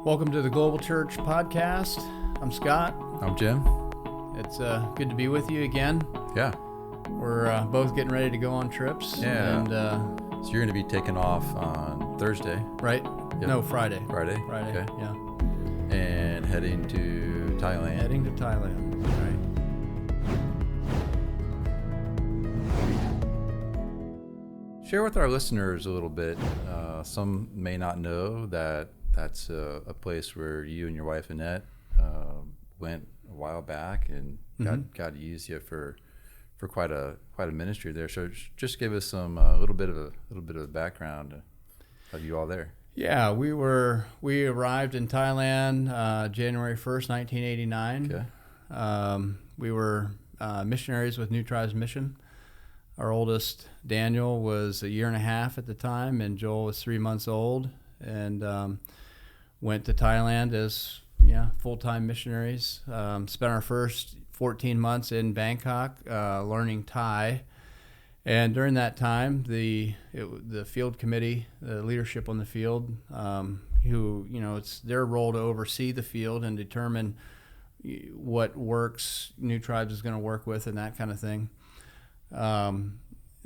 Welcome to the Global Church Podcast. I'm Scott. I'm Jim. It's good to be with you again. Yeah. We're both getting ready to go on trips. Yeah. And, so you're going to be taking off on Thursday. right? Yep. No, Friday. Friday? Friday, Okay. yeah. And heading to Thailand. Heading to Thailand, right. Share with our listeners a little bit. Some may not know that that's a place where you and your wife Annette went a while back, and God used you for quite a ministry there. So just give us some a little bit of a background of you all there. Yeah, we arrived in Thailand January 1st, 1989. Okay. We were missionaries with New Tribes Mission. Our oldest, Daniel, was a year and a half at the time, and Joel was 3 months old, and went to Thailand as full-time missionaries. Spent our first 14 months in Bangkok learning Thai. And during that time, the field committee, the leadership on the field, who, it's their role to oversee the field and determine what works New Tribes is going to work with and that kind of thing.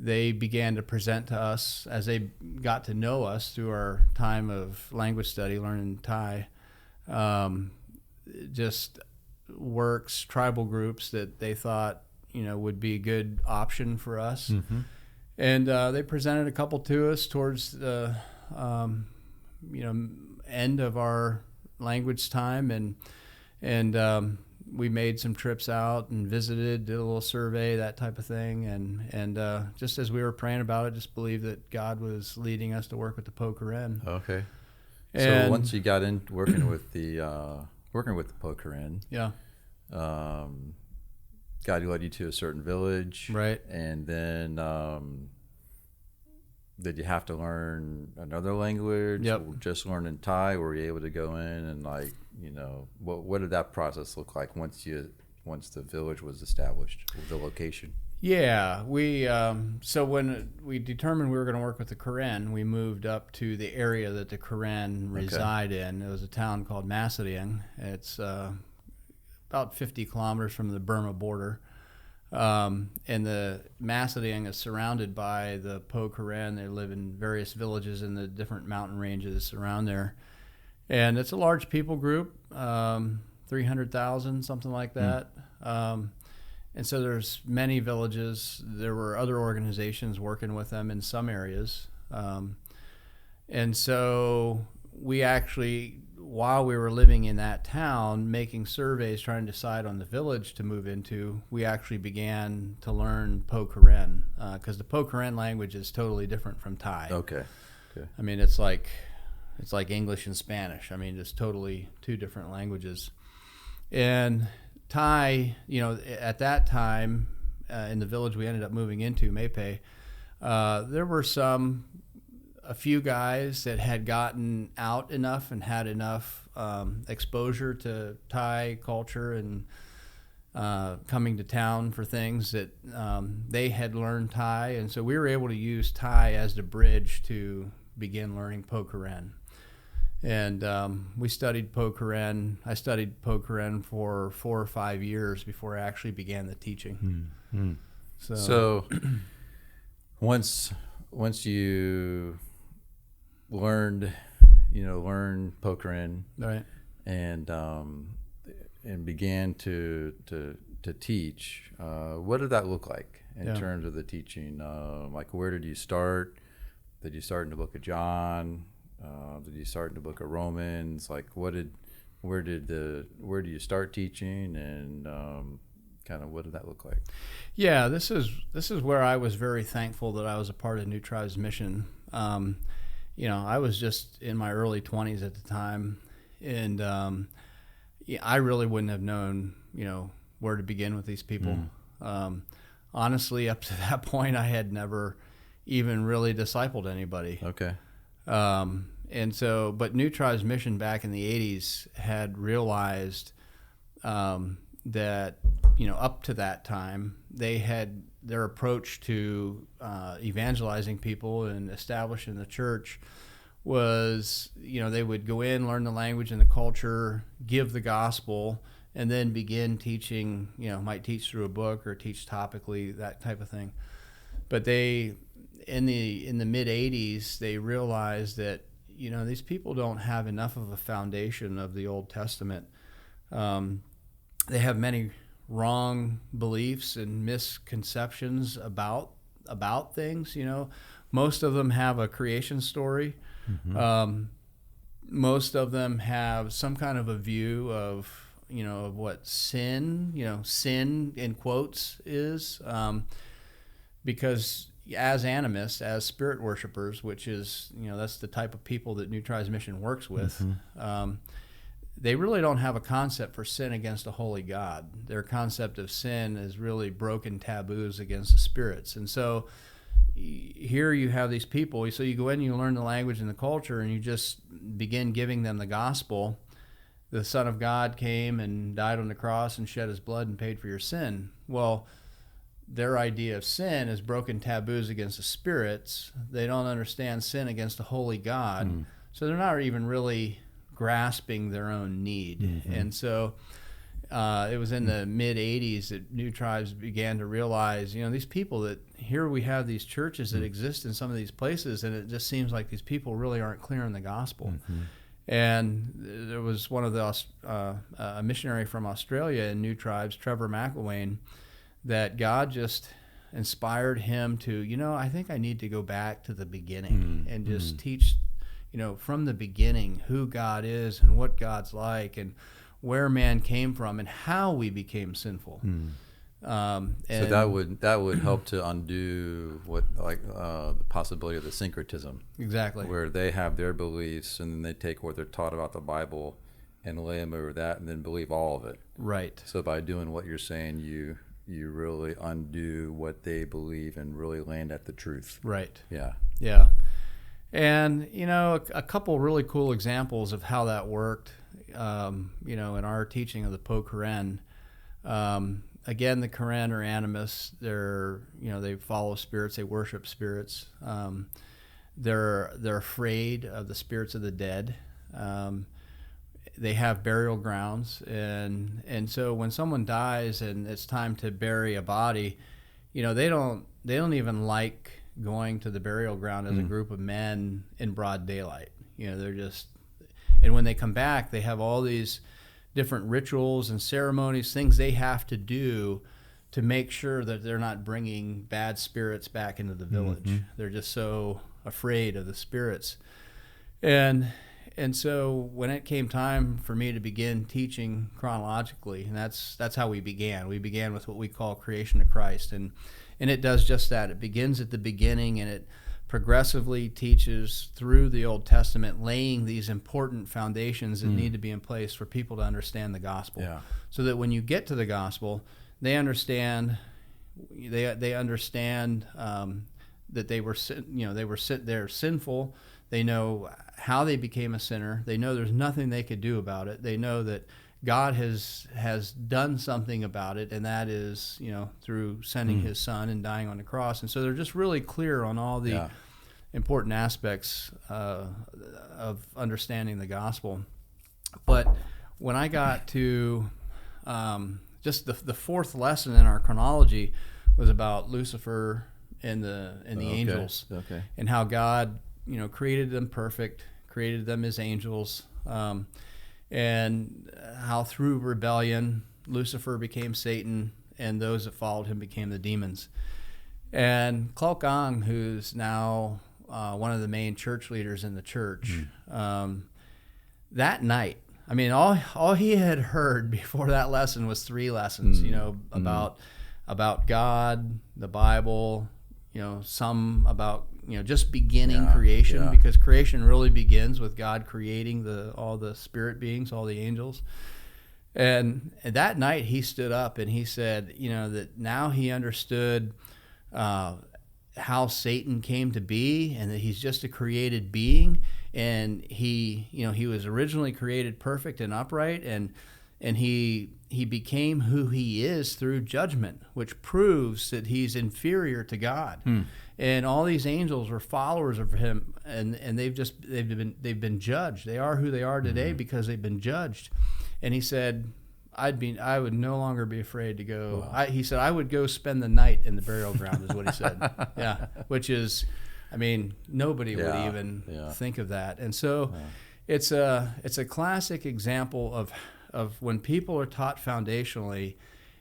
They began to present to us, as they got to know us through our time of language study, learning Thai, just works, tribal groups that they thought, would be a good option for us. Mm-hmm. And they presented a couple to us towards the, end of our language time, and we made some trips out and visited, did a little survey, that type of thing, and just as we were praying about it, just believed that God was leading us to work with the Po Karen. Okay. And so once you got in working with the Po Karen, yeah, God led you to a certain village, right? And then did you have to learn another language? Yep. Or just learning Thai? Were you able to go in and what did that process look like once the village was established, the location? Yeah, we so when we determined we were going to work with the Karen, we moved up to the area that the Karen reside in. It was a town called Masadiang. It's about 50 kilometers from the Burma border. And the Masadiang is surrounded by the Po Karen. They live in various villages in the different mountain ranges around there. And it's a large people group, 300,000, something like that. And so there's many villages. There were other organizations working with them in some areas. And so we actually, while we were living in that town, making surveys, trying to decide on the village to move into, we actually began to learn Po Karen, because the Po Karen language is totally different from Thai. Okay. I mean, it's like English and Spanish. I mean, it's totally two different languages. And Thai, at that time, in the village we ended up moving into, Mapei, there were a few guys that had gotten out enough and had enough exposure to Thai culture and coming to town for things that they had learned Thai. And so we were able to use Thai as the bridge to begin learning Po Karen. And we studied Po Karen. I studied Po Karen for 4 or 5 years before I actually began the teaching. Mm-hmm. So once you learned Po Karen, right, and began to teach, what did that look like in terms of the teaching? Like, where did you start? Did you start in the book of John? Did you start in the book of Romans? Like, where do you start teaching, and kind of what did that look like? Yeah, this is where I was very thankful that I was a part of New Tribes Mission. I was just in my early 20s at the time, and I really wouldn't have known, where to begin with these people. Honestly, up to that point, I had never even really discipled anybody. Okay. And so, but New Tribes Mission back in the 80s had realized that, up to that time, they had their approach to evangelizing people and establishing the church was, they would go in, learn the language and the culture, give the gospel, and then begin teaching, might teach through a book or teach topically, that type of thing. But they, in the mid 80s, they realized that, these people don't have enough of a foundation of the Old Testament. They have many wrong beliefs and misconceptions about things. Most of them have a creation story. Most of them have some kind of a view of of what sin in quotes is, because as animists, as spirit worshipers, which is that's the type of people that New Tribes Mission works with. They really don't have a concept for sin against a holy God. Their concept of sin is really broken taboos against the spirits. And so here you have these people, so you go in, you learn the language and the culture, and you just begin giving them the gospel. The Son of God came and died on the cross and shed his blood and paid for your sin. Well, their idea of sin is broken taboos against the spirits. They don't understand sin against a holy God. So they're not even really grasping their own need. And so it was in the mid 80s that New Tribes began to realize, these people that here we have these churches that exist in some of these places, and it just seems like these people really aren't clear on the gospel. And there was one of the a missionary from Australia in New Tribes, Trevor McElwain, that God just inspired him to, I think I need to go back to the beginning and just teach from the beginning who God is and what God's like and where man came from and how we became sinful. So that would help to undo the possibility of the syncretism. Exactly. Where they have their beliefs and then they take what they're taught about the Bible and lay them over that and then believe all of it. Right. So by doing what you're saying, you really undo what they believe and really land at the truth. Right. Yeah. Yeah. And, a couple really cool examples of how that worked, in our teaching of the Po Quran. Again, the Quran are animists. They're, they follow spirits. They worship spirits. They're afraid of the spirits of the dead. They have burial grounds. And so when someone dies and it's time to bury a body, they don't even like going to the burial ground as a group of men in broad daylight. They're just, and when they come back, they have all these different rituals and ceremonies, things they have to do to make sure that they're not bringing bad spirits back into the village. They're just so afraid of the spirits. And so when it came time for me to begin teaching chronologically, and that's how we began. We began with what we call creation of Christ, and it does just that. It begins at the beginning, and it progressively teaches through the Old Testament, laying these important foundations that need to be in place for people to understand the gospel. Yeah. So that when you get to the gospel, they understand. They understand that they're sinful. They know how they became a sinner. They know there's nothing they could do about it. They know that God has done something about it, and that is, through sending his son and dying on the cross. And so they're just really clear on all the important aspects of understanding the gospel. But when I got to just the fourth lesson in our chronology was about Lucifer and the angels, and how God, created them perfect, created them as angels, and how through rebellion, Lucifer became Satan, and those that followed him became the demons. And Clark Ong, who's now one of the main church leaders in the church, that night, all he had heard before that lesson was 3 lessons, about God, the Bible, some about just beginning creation, because creation really begins with God creating all the spirit beings, all the angels. And that night he stood up and he said, that now he understood how Satan came to be, and that he's just a created being, and he was originally created perfect and upright, and he became who he is through judgment, which proves that he's inferior to God. and all these angels were followers of him, and they've been judged. They are who they are today because they've been judged. And he said, I would no longer be afraid to go. Wow. He said I would go spend the night in the burial ground, is what he said. Yeah, which is, I mean, nobody would even think of that. And so it's a classic example of when people are taught foundationally,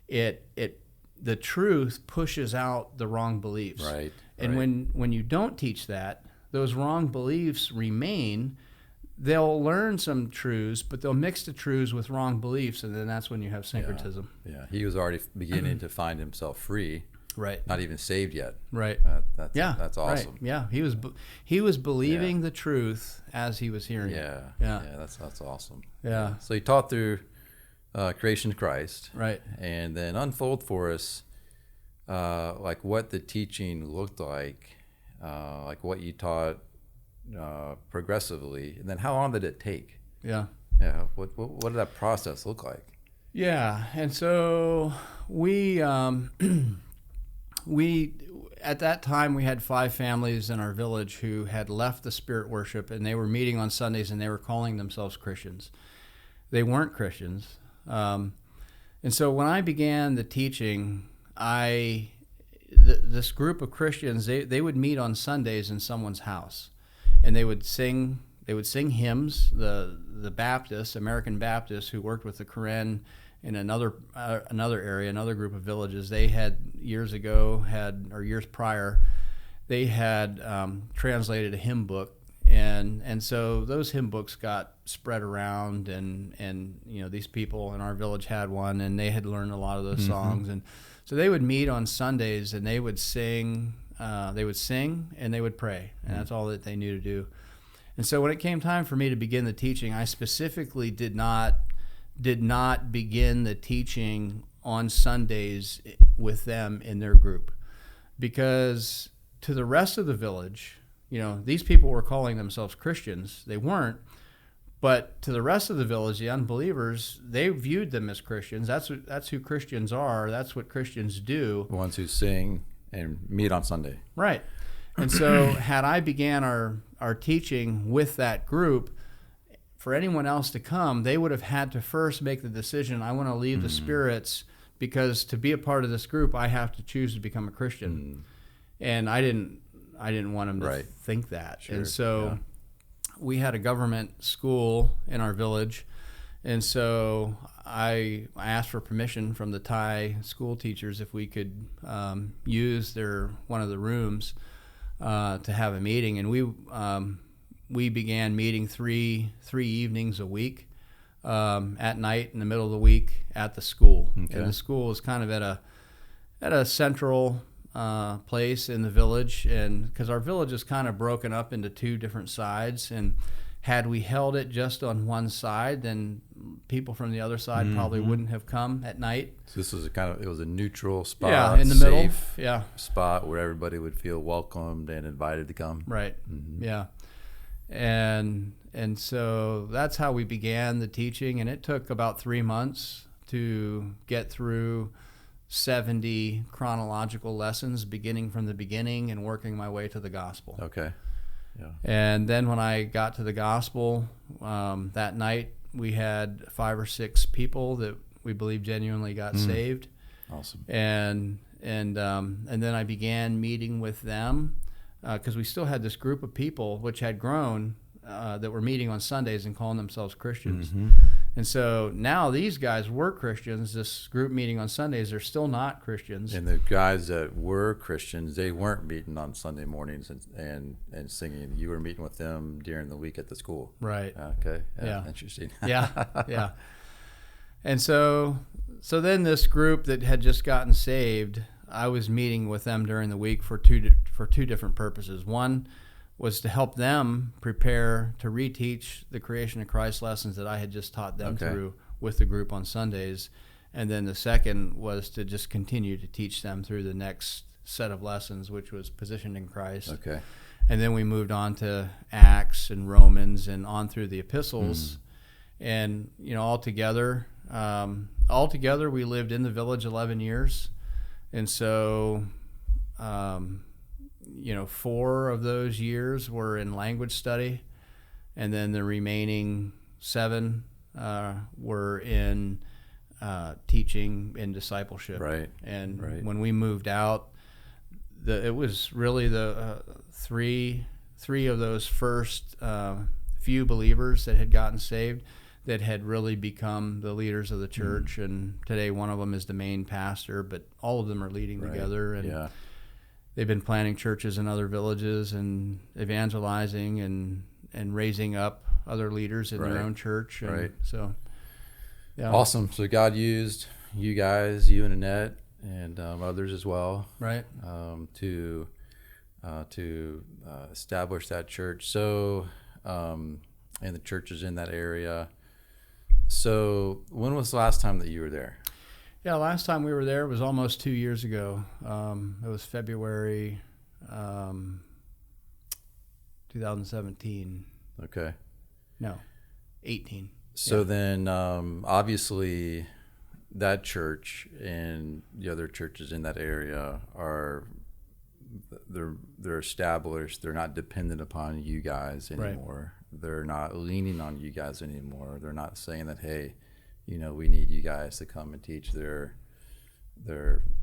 the truth pushes out the wrong beliefs. Right. And when you don't teach that, those wrong beliefs remain. They'll learn some truths, but they'll mix the truths with wrong beliefs, and then that's when you have syncretism. Yeah. He was already beginning to find himself free. Right. Not even saved yet. Right. That's awesome. Right. Yeah. He was believing the truth as he was hearing it. Yeah. That's awesome. Yeah. So he taught through creation of Christ. Right. And then unfold for us like what the teaching looked like what you taught progressively, and then how long did it take? What did that process look like? And so we at that time we had 5 families in our village who had left the spirit worship, and they were meeting on Sundays, and they were calling themselves Christians. They weren't Christians, and so when I began the teaching, this group of Christians, they would meet on Sundays in someone's house, and they would sing hymns. The Baptists, American Baptists, who worked with the Koran in another area, another group of villages, they had years prior, they had translated a hymn book, and so those hymn books got spread around, and these people in our village had one, and they had learned a lot of those songs, and so they would meet on Sundays, and they would sing, and they would pray, and that's all that they knew to do. And so when it came time for me to begin the teaching, I specifically did not begin the teaching on Sundays with them in their group, because to the rest of the village, these people were calling themselves Christians. They weren't, but to the rest of the village, the unbelievers, they viewed them as Christians. That's who Christians are. That's what Christians do. The ones who sing and meet on Sunday. Right. And so had I began our teaching with that group, for anyone else to come, they would have had to first make the decision, I want to leave the spirits, because to be a part of this group, I have to choose to become a Christian. And I didn't want them to think that. Sure. And so we had a government school in our village, and so I asked for permission from the Thai school teachers if we could use one of the rooms to have a meeting, and we began meeting three evenings a week at night in the middle of the week at the school. Okay. And the school was kind of at a central place in the village, and because our village is kind of broken up into 2 different sides, and had we held it just on one side, then people from the other side probably wouldn't have come at night. So this was it was a neutral spot, in the safe middle, spot where everybody would feel welcomed and invited to come. Right. And so that's how we began the teaching, and it took about 3 months to get through 70 chronological lessons, beginning from the beginning and working my way to the gospel. Okay. Yeah. And then when I got to the gospel, that night we had 5 or 6 people that we believe genuinely got saved. Awesome. And then I began meeting with them, because we still had this group of people which had grown, that were meeting on Sundays and calling themselves Christians. And so now these guys were Christians. This group meeting on Sundays, they're still not Christians. And the guys that were Christians, they weren't meeting on Sunday mornings and singing. You were meeting with them during the week at the school. Right. Okay. Yeah. Interesting. Yeah. And so then this group that had just gotten saved, I was meeting with them during the week for two different purposes. One was to help them prepare to reteach the creation of Christ lessons that I had just taught them through with the group on Sundays. And then the second was to just continue to teach them through the next set of lessons, which was positioned in Christ. Okay. And then we moved on to Acts and Romans and on through the epistles. And, altogether we lived in the village 11 years. And so, 4 of those years were in language study, and then the remaining 7 were in teaching and discipleship. Right. And Right. when we moved out, it was really the three of those first few believers that had gotten saved that had really become the leaders of the church. And today one of them is the main pastor, but all of them are leading Right. together. And Yeah. they've been planting churches in other villages and evangelizing and raising up other leaders in their Right. own church. And Right. so, yeah. Awesome. So God used you guys, you and Annette, and others as well, Right. to establish that church. So, and the churches in that area. So, when was the last time that you were there? Yeah, last time we were there was almost 2 years ago. It was February 2017. Okay. No, 18. So Yeah. then, obviously, that church and the other churches in that area they're established. They're not dependent upon you guys anymore. Right. They're not leaning on you guys anymore. They're not saying that, hey, we need you guys to come and teach. They're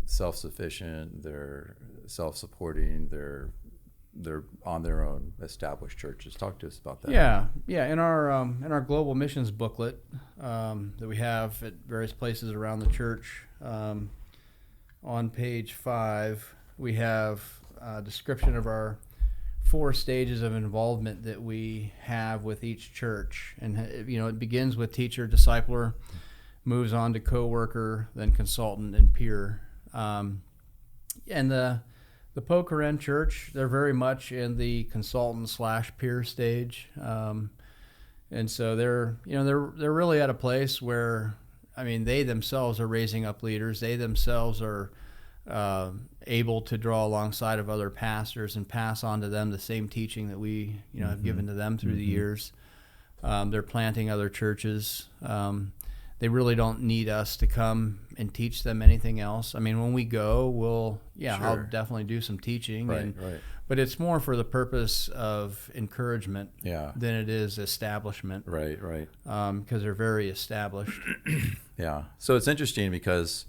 self-sufficient. They're self-supporting. They're on their own, established churches. Talk to us about that. Yeah. In our global missions booklet that we have at various places around the church, on page 5, we have a description of our 4 stages of involvement that we have with each church. And it begins with teacher, discipler, moves on to co-worker, then consultant and peer. And the Pokaren Church, they're very much in the consultant/peer stage, and so they're really at a place where, they themselves are raising up leaders. They themselves are able to draw alongside of other pastors and pass on to them the same teaching that we have given to them through the years. They're planting other churches. They really don't need us to come and teach them anything else. When we go, Sure. I'll definitely do some teaching. Right. But it's more for the purpose of encouragement than it is establishment. Right. Because they're very established. Yeah. So it's interesting because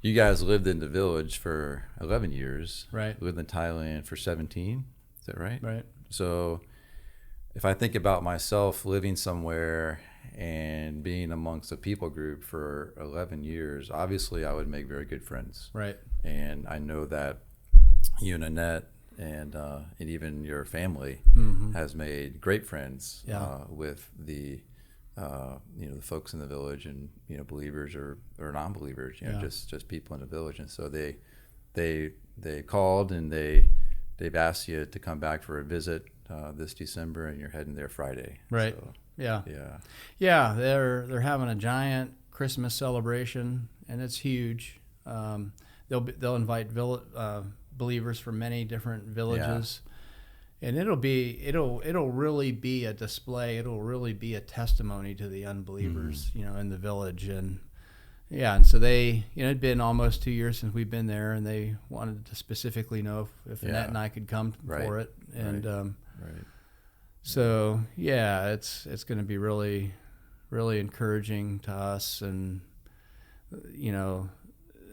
you guys lived in the village for 11 years. Right. Lived in Thailand for 17. Is that right? Right. So if I think about myself living somewhere and being amongst a people group for 11 years, obviously I would make very good friends. Right. And I know that you and Annette and even your family has made great friends with the the folks in the village, and believers or non-believers, just people in the village. And so they called and they've asked you to come back for a visit this December, and you're heading there Friday. Right. So, Yeah. They're having a giant Christmas celebration, and it's huge. They'll invite believers from many different villages, and it'll really be a display. It'll really be a testimony to the unbelievers, in the village. And so they, it'd been almost 2 years since we've been there, and they wanted to specifically know if Annette and I could come for it. And so it's going to be really, really encouraging to us. And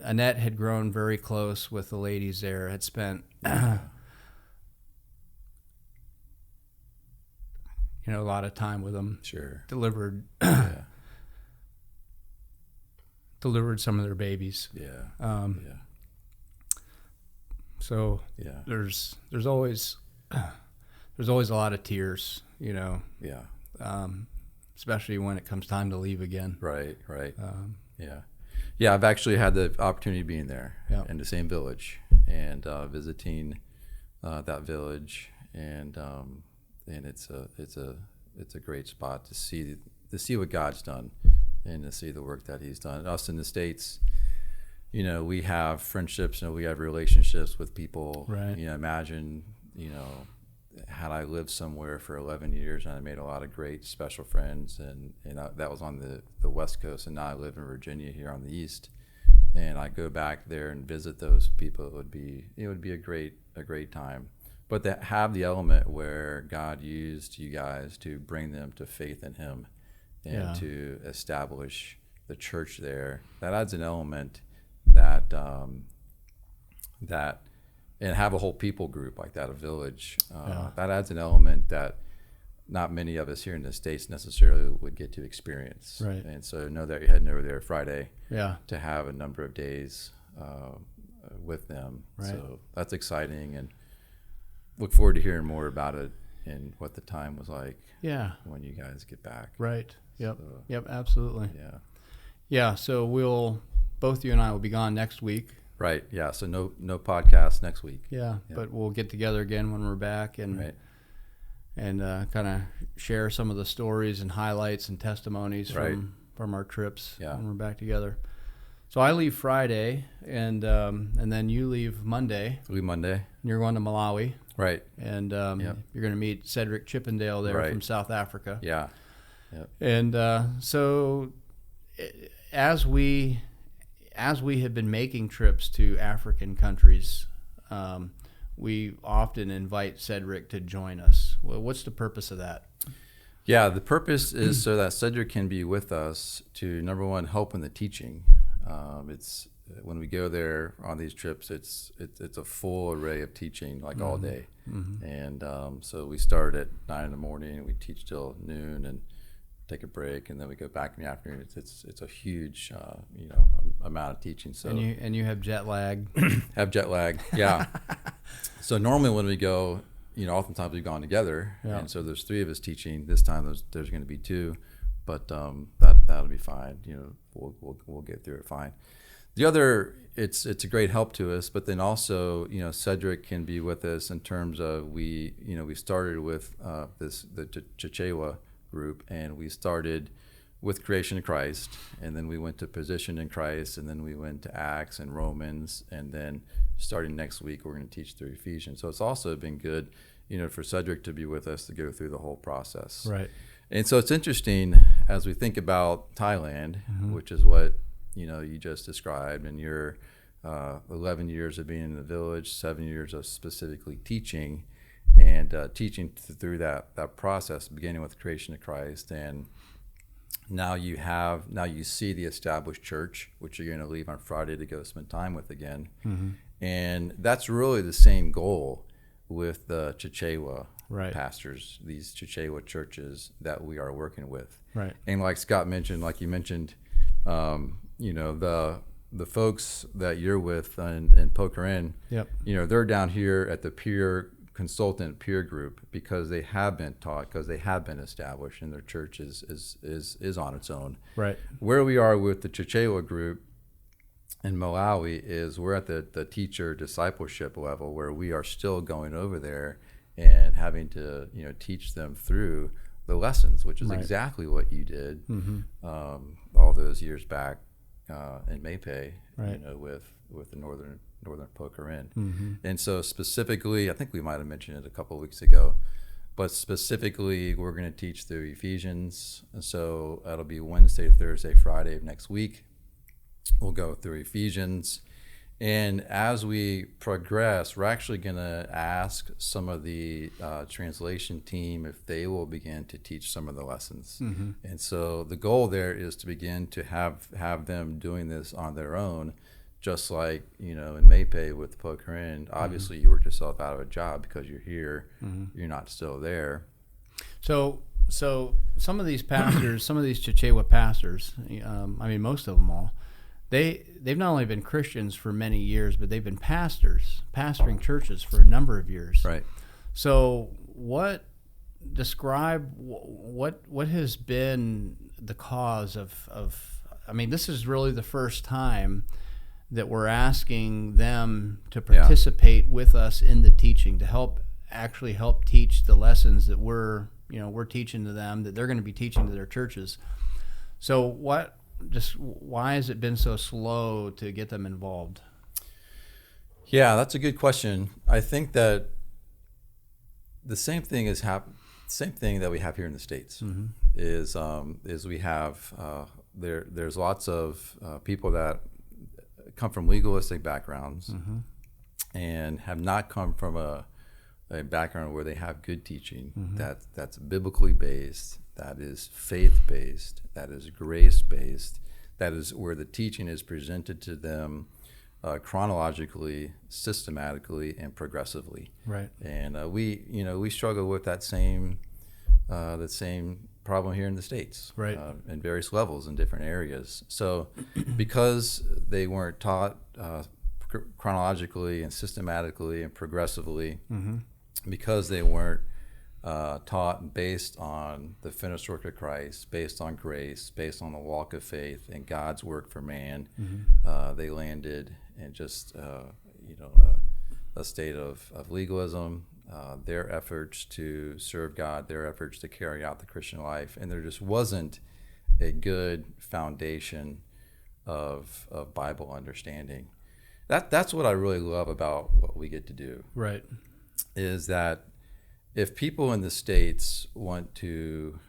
Annette had grown very close with the ladies there, had spent a lot of time with them. Sure. Delivered some of their babies. So there's always a lot of tears, especially when it comes time to leave again. Right. I've actually had the opportunity of being there in the same village and visiting that village, and it's a great spot to see what God's done and to see the work that He's done. Us in the States, we have friendships and we have relationships with people. Right. Imagine, had I lived somewhere for 11 years and I made a lot of great special friends, and that was on the West Coast, and now I live in Virginia here on the East, and I go back there and visit those people, it would be a great a great time. But that have the element where God used you guys to bring them to faith in Him and to establish the church there. That adds an element that and have a whole people group like that, a village. That adds an element that not many of us here in the States necessarily would get to experience. Right. And so know that you're heading over there Friday to have a number of days with them. Right. So that's exciting, and look forward to hearing more about it and what the time was like when you guys get back. Right. Yep. So, Yep. Absolutely. Yeah. Yeah. So both you and I will be gone next week. Right. Yeah. So no podcast next week. Yeah. But we'll get together again when we're back and kind of share some of the stories and highlights and testimonies from our trips when we're back together. So I leave Friday, and then you leave Monday. Leave Monday. And you're going to Malawi. Right. And you're going to meet Cedric Chippendale there from South Africa. Yeah. Yep. And so as we have been making trips to African countries, we often invite Cedric to join us. Well, what's the purpose of that? Yeah, the purpose is so that Cedric can be with us to, number one, help in the teaching. It's when we go there on these trips, it's a full array of teaching, like all day. And so we start at 9 a.m. and we teach till noon and take a break, and then we go back in the afternoon. It's a huge amount of teaching. So and you have jet lag. Have jet lag, yeah. So normally when we go, oftentimes we've gone together, and so there's 3 of us teaching. This time there's going to be 2, but that'll be fine. We'll get through it fine. The other, it's a great help to us, but then also, Cedric can be with us in terms of we started with the Chichewa group, and we started with Creation in Christ, and then we went to Position in Christ, and then we went to Acts and Romans, and then starting next week we're going to teach through Ephesians. So it's also been good, for Cedric to be with us to go through the whole process. Right. And so it's interesting as we think about Thailand, which is what you just described, and your 11 years of being in the village, 7 years of specifically teaching, and teaching through that process, beginning with Creation of Christ, and now you see the established church, which you're going to leave on Friday to go spend time with again, and that's really the same goal with the Chichewa pastors, these Chichewa churches that we are working with. Right. And like Scott mentioned, like you mentioned, the folks that you're with in Pokhara, they're down here at the peer group because they have been taught, because they have been established, and their church is on its own. Right. Where we are with the Chichewa group in Malawi is we're at the teacher discipleship level, where we are still going over there and having to teach them through the lessons, which is exactly what you did all those years back in Maypay, with the northern Pokhara. And so specifically, I think we might have mentioned it a couple of weeks ago, but specifically we're going to teach through Ephesians. And so that'll be Wednesday, Thursday, Friday of next week. We'll go through Ephesians. And as we progress, we're actually going to ask some of the translation team if they will begin to teach some of the lessons. And so the goal there is to begin to have them doing this on their own, just like, in Maypay with Pokhara. Obviously, you worked yourself out of a job because you're here. You're not still there. So some of these pastors, some of these Chichewa pastors, most of them all, they've not only been Christians for many years, but they've been pastoring churches for a number of years. Right. So describe what has been the cause of this is really the first time that we're asking them to participate with us in the teaching, to help teach the lessons that we're teaching to them, that they're going to be teaching to their churches. So why has it been so slow to get them involved? Yeah, that's a good question. I think that the same thing that we have here in the States is we have there's lots of people that come from legalistic backgrounds, and have not come from a background where they have good teaching that's biblically based, that is faith based, that is grace based, that is where the teaching is presented to them chronologically, systematically, and progressively. Right. And we struggle with that same problem here in the States, right, in various levels in different areas. So because they weren't taught chronologically and systematically and progressively, because they weren't taught based on the finished work of Christ, based on grace, based on the walk of faith and God's work for man, they landed in just a state of legalism, their efforts to serve God, their efforts to carry out the Christian life, and there just wasn't a good foundation of Bible understanding. That's what I really love about what we get to do. Right. Is that if people in the States want to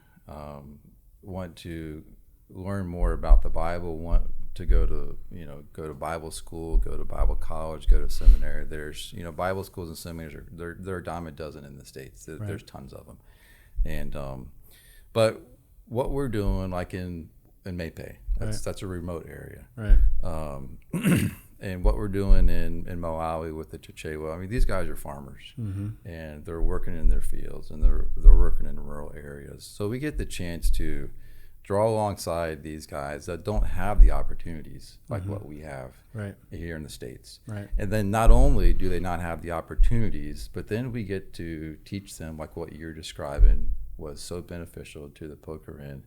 learn more about the Bible, want to go to Bible school, go to Bible college, go to seminary, there's Bible schools and seminaries they're a dime a dozen in the States. There's tons of them, and but what we're doing, like in Maypay, that's a remote area, right? And what we're doing in Malawi with the Chichewa, I mean, these guys are farmers, and they're working in their fields, and they're working in rural areas. So we get the chance to draw alongside these guys that don't have the opportunities like what we have here in the States. Right. And then not only do they not have the opportunities, but then we get to teach them, like what you're describing was so beneficial to the Pokerin.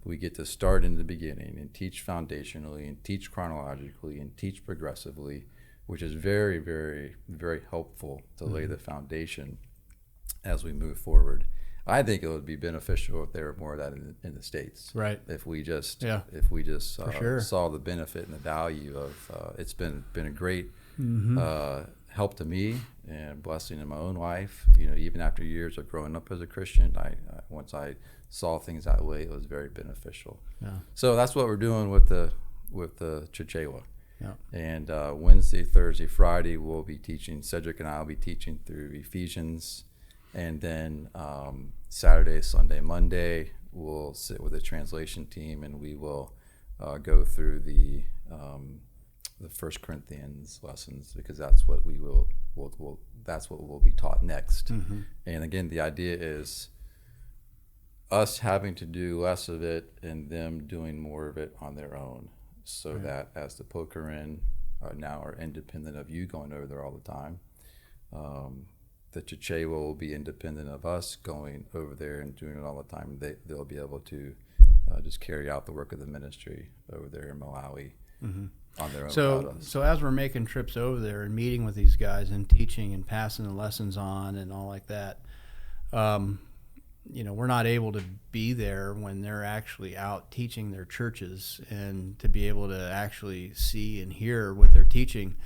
We get to start in the beginning and teach foundationally and teach chronologically and teach progressively, which is very, very, very helpful to lay the foundation as we move forward. I think it would be beneficial if there were more of that in the States. Right. If we just sure. saw the benefit and the value of it's been a great help to me and blessing in my own life. Even after years of growing up as a Christian, I once I saw things that way, it was very beneficial. Yeah. So that's what we're doing with the Chichewa. Yeah. And Wednesday, Thursday, Friday, we'll be teaching. Cedric and I will be teaching through Ephesians. And then Saturday, Sunday, Monday, we'll sit with the translation team and we will go through the 1 Corinthians lessons, because that's what that's what we'll be taught next. And again, the idea is us having to do less of it and them doing more of it on their own, so that as the Pokerin now are independent of you going over there all the time, the Chichewa will be independent of us going over there and doing it all the time. They'll be able to just carry out the work of the ministry over there in Malawi on their own. So as we're making trips over there and meeting with these guys and teaching and passing the lessons on and all like that, we're not able to be there when they're actually out teaching their churches and to be able to actually see and hear what they're teaching.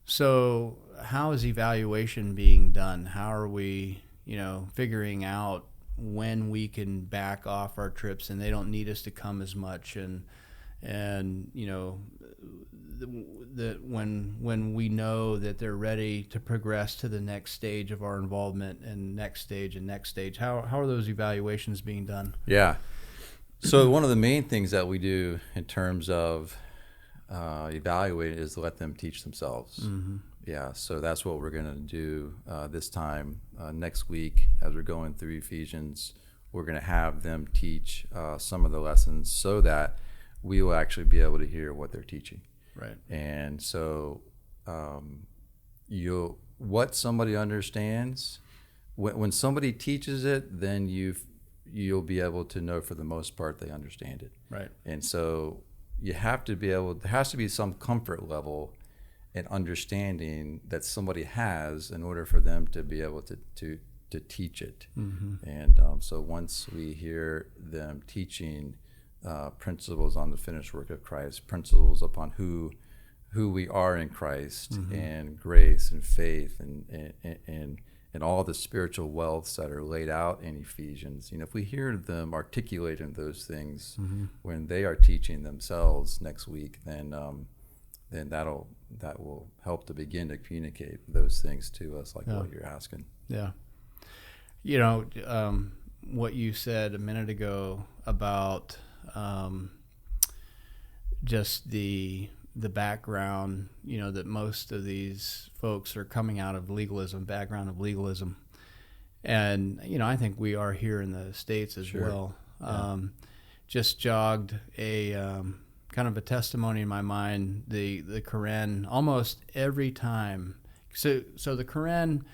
So how is evaluation being done? How are we, figuring out when we can back off our trips and they don't need us to come as much, and that when we know that they're ready to progress to the next stage of our involvement and next stage, how are those evaluations being done? Yeah. So one of the main things that we do in terms of evaluate is to let them teach themselves. Yeah, so that's what we're going to do this time next week as we're going through Ephesians. We're going to have them teach some of the lessons so that we will actually be able to hear what they're teaching. Right. And so what somebody understands, when somebody teaches it, then you'll be able to know for the most part they understand it. Right. And so there has to be some comfort level and understanding that somebody has in order for them to be able to teach it. And so once we hear them teaching principles on the finished work of Christ, principles upon who we are in Christ, and grace and faith and all the spiritual wealths that are laid out in Ephesians, if we hear them articulating those things when they are teaching themselves next week, then then that will help to begin to communicate those things to us, like what you're asking. Yeah. What you said a minute ago about just the background, that most of these folks are coming out of background of legalism. And, I think we are here in the States as well. Yeah. Just jogged a kind of a testimony in my mind, the Quran, almost every time. So the Quran,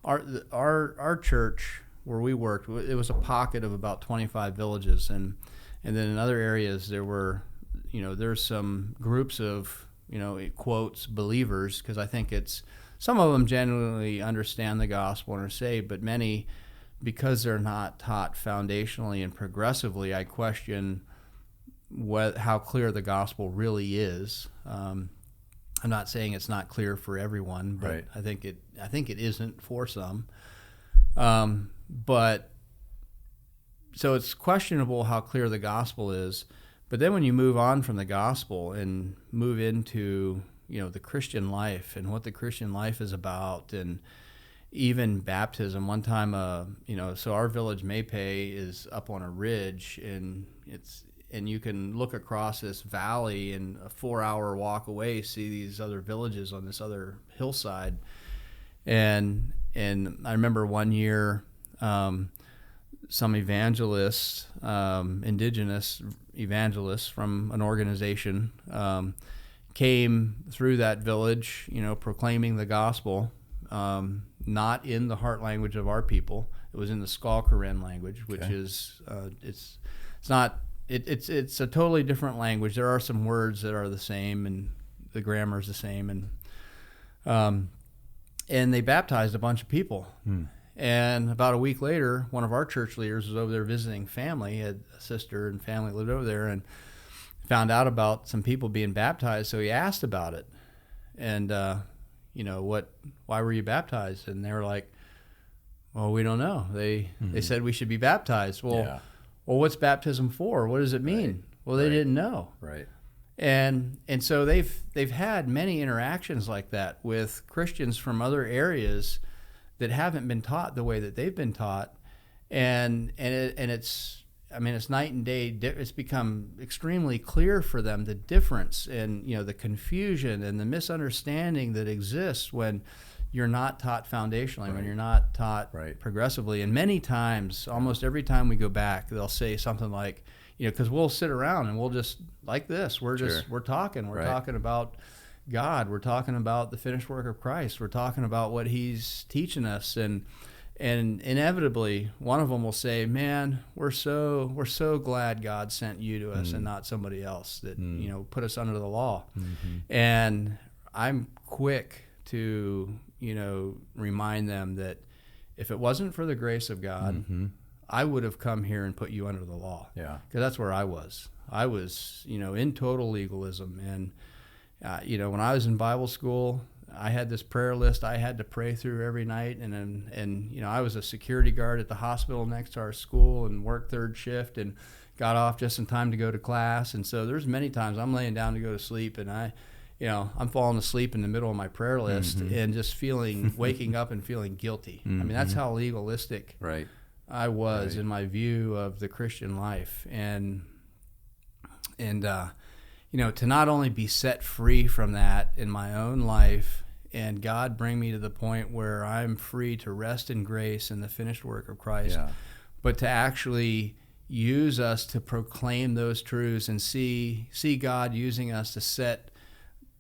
our church where we worked, it was a pocket of about 25 villages. And then in other areas there were, there's some groups of, quotes, believers, because I think some of them genuinely understand the gospel and are saved, but many, because they're not taught foundationally and progressively, I question how clear the gospel really is. I'm not saying it's not clear for everyone, but right. I think it isn't for some. But so it's questionable how clear the gospel is. But then when you move on from the gospel and move into, the Christian life and what the Christian life is about, and even baptism. One time, so our village, Maypay, is up on a ridge, and you can look across this valley, and a 4-hour walk away, see these other villages on this other hillside. And I remember one year, some evangelists, indigenous evangelists from an organization, came through that village, proclaiming the gospel, not in the heart language of our people. It was in the Skal Karen language, which is it's a totally different language. There are some words that are the same, and the grammar is the same, and they baptized a bunch of people. And about a week later, one of our church leaders was over there visiting family. He had a sister and family lived over there, and found out about some people being baptized. So he asked about it, and why were you baptized? And they were like, well, we don't know. They said we should be baptized. Well, what's baptism for? What does it mean? Right. Well, they didn't know. Right. And so they've had many interactions like that with Christians from other areas that haven't been taught the way that they've been taught, and it's night and day. It's become extremely clear for them the difference and the confusion and the misunderstanding that exists when you're not taught foundationally, right. when you're not taught right. progressively. And many times, almost every time we go back, they'll say something like, because we'll sit around and we'll just like this. We're talking. We're right. talking about God. We're talking about the finished work of Christ. We're talking about what He's teaching us, and inevitably one of them will say, "Man, we're so glad God sent you to us and not somebody else that put us under the law." Mm-hmm. And I'm quick to remind them that if it wasn't for the grace of God, I would have come here and put you under the law. Yeah, because that's where I was. I was in total legalism. And when I was in Bible school, I had this prayer list I had to pray through every night, and I was a security guard at the hospital next to our school and worked third shift and got off just in time to go to class. And so there's many times I'm laying down to go to sleep, and I'm falling asleep in the middle of my prayer list and just waking up and feeling guilty. I mean, that's how legalistic right. I was right. in my view of the Christian life, and to not only be set free from that in my own life, and God bring me to the point where I'm free to rest in grace in the finished work of Christ, but to actually use us to proclaim those truths and see God using us to set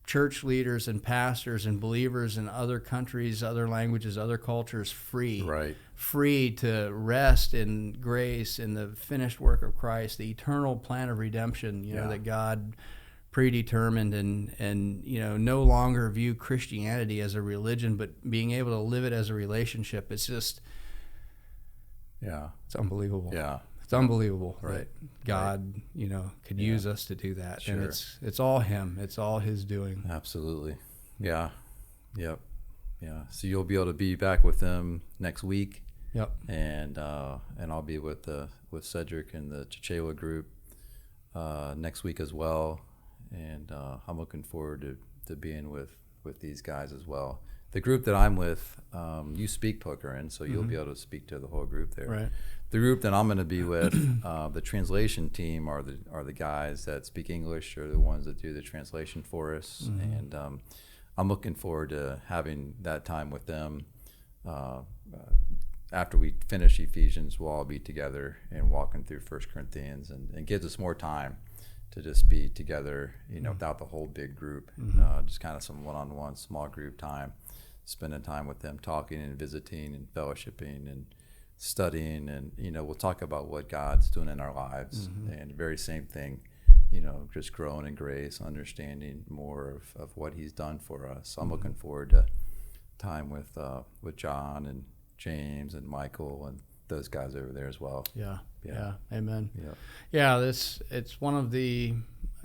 church leaders and pastors and believers in other countries, other languages, other cultures free. Right. Free to rest in grace in the finished work of Christ, the eternal plan of redemption, that God predetermined, and no longer view Christianity as a religion, but being able to live it as a relationship. It's just, it's unbelievable. Yeah. It's unbelievable that God, could use us to do that. Sure. And it's all Him. It's all His doing. Absolutely. Yeah. Yep. Yeah. So you'll be able to be back with them next week. Yep. And I'll be with Cedric and the Chichewa group next week as well. And I'm looking forward to to being with these guys as well. The group that I'm with, you speak Pokeran, so you'll be able to speak to the whole group there. Right. The group that I'm going to be with, the translation team are the guys that speak English, or the ones that do the translation for us, and I'm looking forward to having that time with them. After we finish Ephesians, we'll all be together and walking through 1 Corinthians, and gives us more time to just be together, without the whole big group, just kind of some one-on-one small group time, spending time with them, talking and visiting and fellowshipping and studying, and we'll talk about what God's doing in our lives, and the very same thing, just growing in grace, understanding more of what He's done for us. So I'm looking forward to time with John and James and Michael and those guys over there as well. Yeah. Amen. Yeah. It's one of the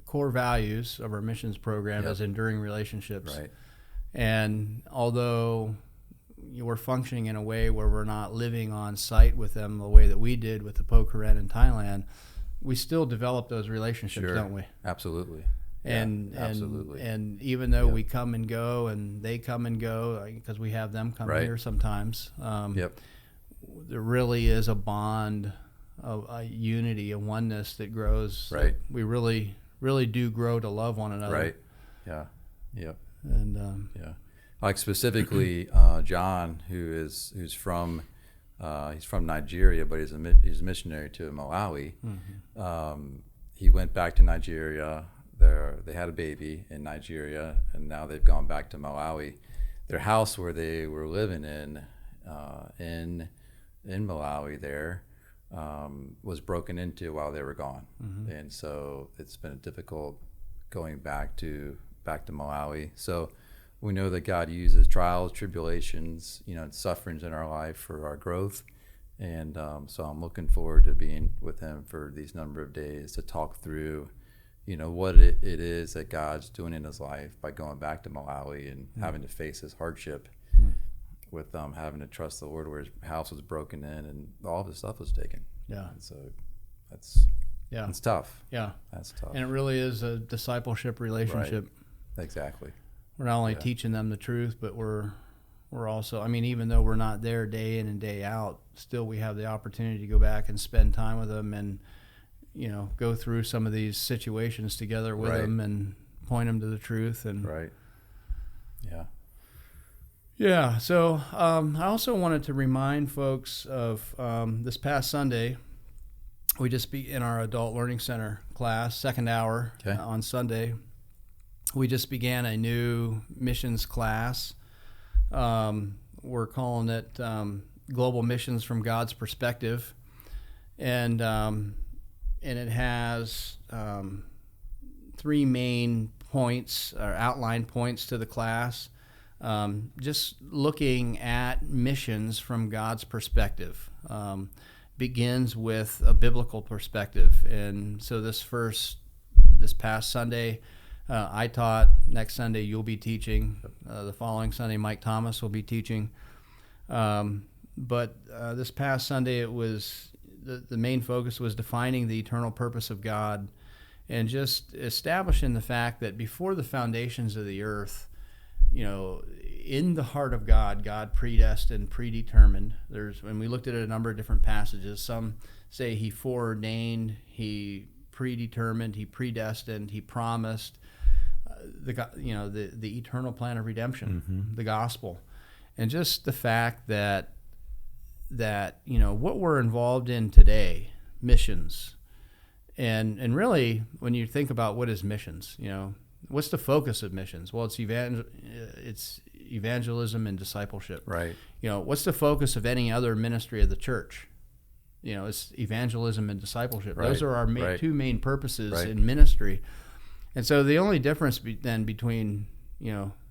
core values of our missions program is enduring relationships. Right. And although we're functioning in a way where we're not living on site with them the way that we did with the Pokeran in Thailand, we still develop those relationships, don't we? Absolutely. Absolutely. And even though we come and go and they come and go, because we have them come here sometimes, there really is a bond of a unity, a oneness that grows. Right. We really, really do grow to love one another. Right. Yeah. Yep. And like specifically John, who's from he's from Nigeria, but he's a missionary to Malawi. He went back to Nigeria. They had a baby in Nigeria, and now they've gone back to Malawi. Their house where they were living in Malawi there was broken into while they were gone, and so it's been difficult going back to Malawi. So we know that God uses trials, tribulations, and sufferings in our life for our growth, and so I'm looking forward to being with him for these number of days to talk through what it is that God's doing in his life by going back to Malawi and having to face his hardship with having to trust the Lord, where his house was broken in and all of his stuff was taken. Yeah. And so it's tough. Yeah. That's tough. And it really is a discipleship relationship. Right. Exactly. We're not only teaching them the truth, but we're also, even though we're not there day in and day out, still we have the opportunity to go back and spend time with them and go through some of these situations together with them and point them to the truth. And so I also wanted to remind folks of this past Sunday, we just in our Adult Learning Center class, second hour on Sunday, we just began a new missions class. We're calling it Global Missions from God's Perspective. And it has three main points or outline points to the class. Just looking at missions from God's perspective begins with a biblical perspective. And so this past Sunday, I taught. Next Sunday, you'll be teaching. The following Sunday, Mike Thomas will be teaching. But this past Sunday, it was the main focus was defining the eternal purpose of God, and just establishing the fact that before the foundations of the earth, in the heart of God, God predestined, predetermined. And we looked at a number of different passages. Some say He foreordained, He predetermined, He predestined, He promised the eternal plan of redemption, the gospel, and just the fact that what we're involved in today, missions, and really when you think about what is missions, what's the focus of missions? Well, it's evangelism and discipleship. Right. What's the focus of any other ministry of the church? It's evangelism and discipleship. Right. Those are our two main purposes Right. in ministry. And so the only difference then between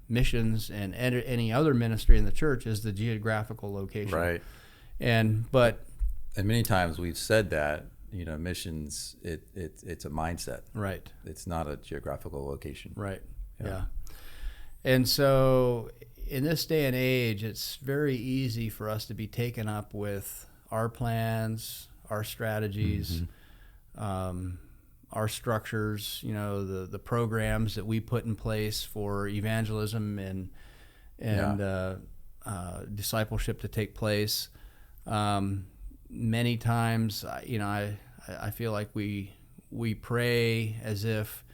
missions and any other ministry in the church is the geographical location. Right. And many times we've said that missions it's a mindset. Right. It's not a geographical location. Right. Yeah. And so in this day and age, it's very easy for us to be taken up with our plans, our strategies, our structures, the programs that we put in place for evangelism and discipleship to take place. Many times, I feel like we pray as if,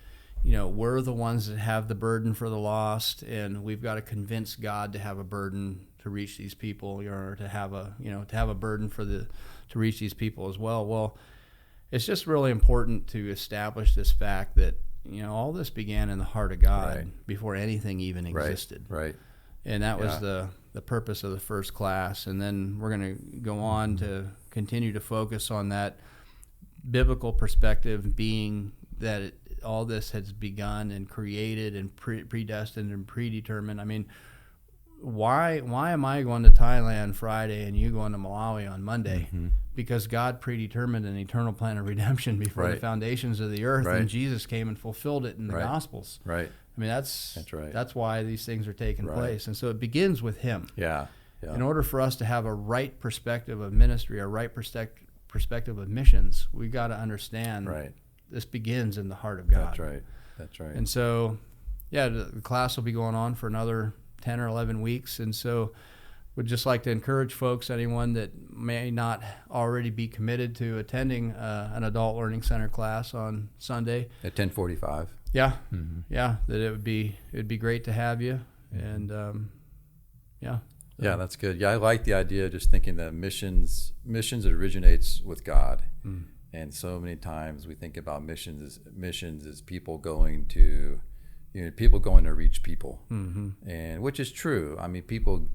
we're the ones that have the burden for the lost, and we've got to convince God to have a burden to reach these people, or to have a burden to reach these people as well. Well, it's just really important to establish this fact that, all this began in the heart of God before anything even existed. Right. And that was the purpose of the first class. And then we're going to go on to continue to focus on that biblical perspective, being that all this has begun and created and predestined and predetermined. I mean, why am I going to Thailand Friday and you going to Malawi on Monday? Mm-hmm. Because God predetermined an eternal plan of redemption before the foundations of the earth, and Jesus came and fulfilled it in the Gospels. Right. I mean, that's right. That's why these things are taking place, and so it begins with Him. Yeah. In order for us to have a right perspective of ministry, a right perspective of missions, we got to understand this begins in the heart of God. That's right. And so, the class will be going on for another 10 or 11 weeks, and so would just like to encourage folks, anyone that may not already be committed to attending an adult learning center class on Sunday at 10:45. Yeah, that it'd be great to have you, and that's good. Yeah, I like the idea of just thinking that missions originates with God. And so many times we think about missions as people going to reach people, and which is true. I mean, people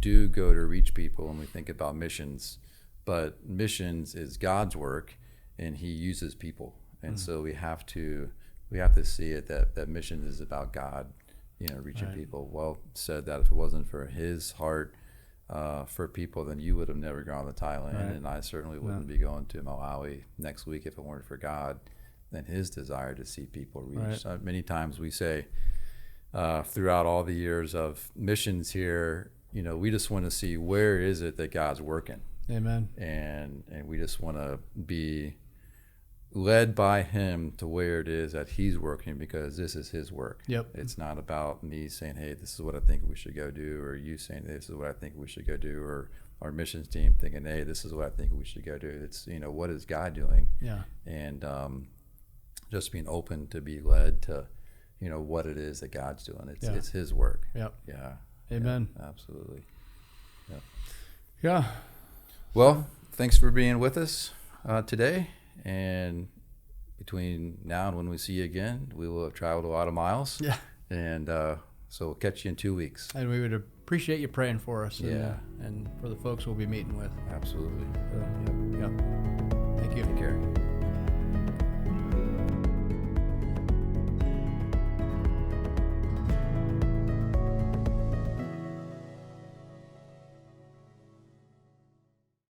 do go to reach people, and we think about missions, but missions is God's work, and He uses people, and so we have to see it that mission is about God, reaching people. Well said that if it wasn't for His heart for people, then you would have never gone to Thailand, and I certainly wouldn't be going to Malawi next week if it weren't for God and His desire to see people reached. Many times we say throughout all the years of missions here, we just want to see where is it that God's working. Amen. And we just want to be led by Him to where it is that He's working, because this is His work. Yep. It's not about me saying, hey, this is what I think we should go do, or you saying this is what I think we should go do, or our missions team thinking, hey, this is what I think we should go do. It's, what is God doing? Yeah. And just being open to be led to, what it is that God's doing. It's His work. Yep. Yeah. Amen. Yeah, absolutely. Yeah. Yeah. Well, thanks for being with us today. And between now and when we see you again, we will have traveled a lot of miles. Yeah. And so we'll catch you in 2 weeks. And we would appreciate you praying for us. And for the folks we'll be meeting with. Absolutely. Thank you. Take care.